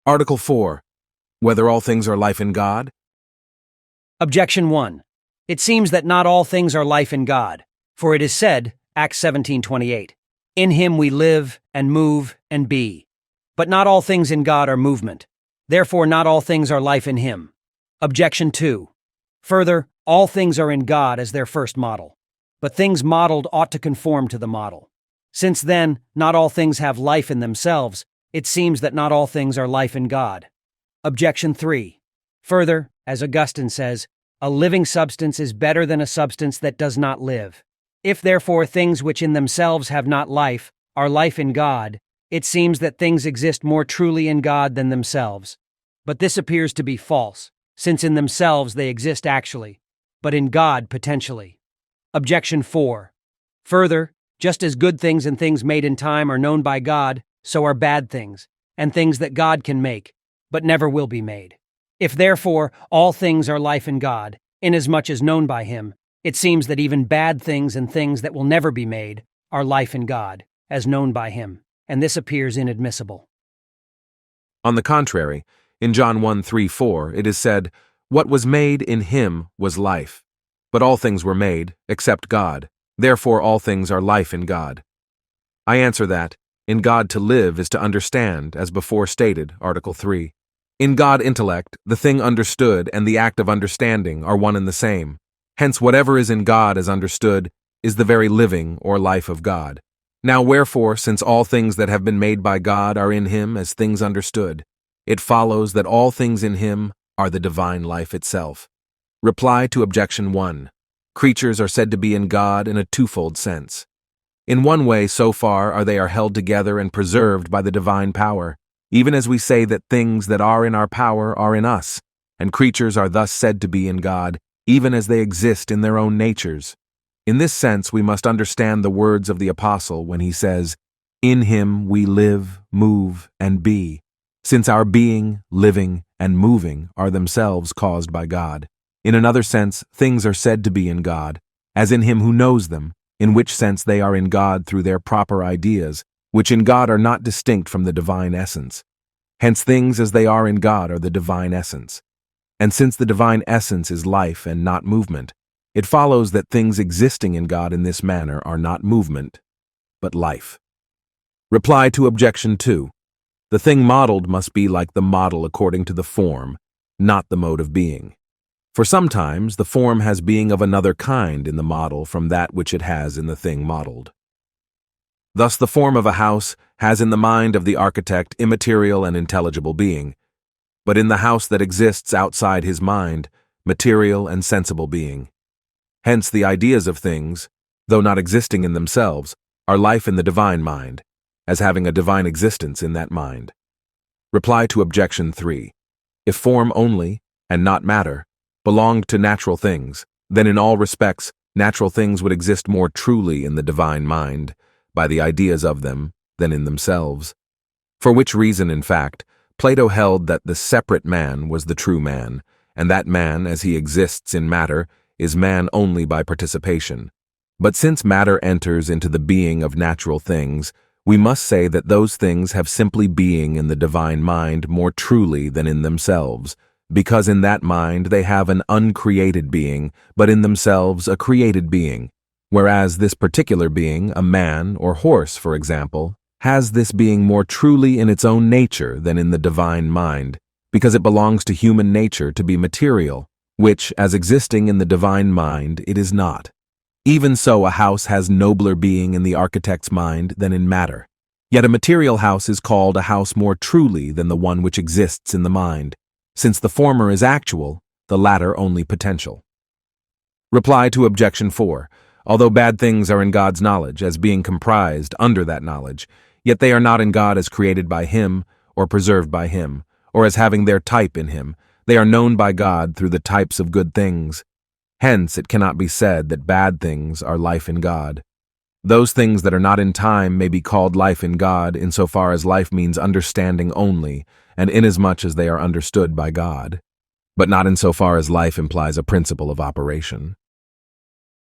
Article 4. Whether all things are life in God? Objection 1. It seems that not all things are life in God, for it is said, Acts 17:28, "In him we live and move and be." But not all things in God are movement. Therefore, not all things are life in him. Objection 2. Further, all things are in God as their first model. But things modeled ought to conform to the model. Since then, not all things have life in themselves, it seems that not all things are life in God. Objection 3. Further, as Augustine says, a living substance is better than a substance that does not live. If therefore things which in themselves have not life are life in God, it seems that things exist more truly in God than themselves. But this appears to be false, since in themselves they exist actually, but in God potentially. Objection 4. Further, just as good things and things made in time are known by God, so are bad things, and things that God can make, but never will be made. If therefore all things are life in God, inasmuch as known by him, it seems that even bad things and things that will never be made are life in God, as known by him, and this appears inadmissible. On the contrary, in John 1:3-4 it is said, "What was made in him was life. But all things were made, except God. Therefore all things are life in God." I answer that, in God to live is to understand, as before stated, Article 3. In God intellect, the thing understood and the act of understanding are one and the same. Hence whatever is in God as understood is the very living or life of God. Now wherefore, since all things that have been made by God are in him as things understood, it follows that all things in him are the divine life itself. Reply to Objection 1. Creatures are said to be in God in a twofold sense. In one way, so far they are held together and preserved by the divine power, even as we say that things that are in our power are in us, and creatures are thus said to be in God, even as they exist in their own natures. In this sense, we must understand the words of the Apostle when he says, "In him we live, move, and be," since our being, living, and moving are themselves caused by God. In another sense, things are said to be in God, as in him who knows them, in which sense they are in God through their proper ideas, which in God are not distinct from the divine essence. Hence things as they are in God are the divine essence. And since the divine essence is life and not movement, it follows that things existing in God in this manner are not movement, but life. Reply to Objection 2. The thing modeled must be like the model according to the form, not the mode of being. For sometimes the form has being of another kind in the model from that which it has in the thing modeled. Thus the form of a house has in the mind of the architect immaterial and intelligible being, but in the house that exists outside his mind, material and sensible being. Hence the ideas of things, though not existing in themselves, are life in the divine mind, as having a divine existence in that mind. Reply to Objection 3. If form only, and not matter, belonged to natural things, then in all respects natural things would exist more truly in the divine mind, by the ideas of them, than in themselves. For which reason, in fact, Plato held that the separate man was the true man, and that man, as he exists in matter, is man only by participation. But since matter enters into the being of natural things, we must say that those things have simply being in the divine mind more truly than in themselves, because in that mind they have an uncreated being, but in themselves a created being, whereas this particular being, a man or horse, for example, has this being more truly in its own nature than in the divine mind, because it belongs to human nature to be material, which, as existing in the divine mind, it is not. Even so, a house has nobler being in the architect's mind than in matter. Yet a material house is called a house more truly than the one which exists in the mind, since the former is actual, the latter only potential. Reply to Objection 4. Although bad things are in God's knowledge, as being comprised under that knowledge, yet they are not in God as created by him, or preserved by him, or as having their type in him. They are known by God through the types of good things. Hence it cannot be said that bad things are life in God. Those things that are not in time may be called life in God insofar as life means understanding only, and inasmuch as they are understood by God, but not insofar as life implies a principle of operation.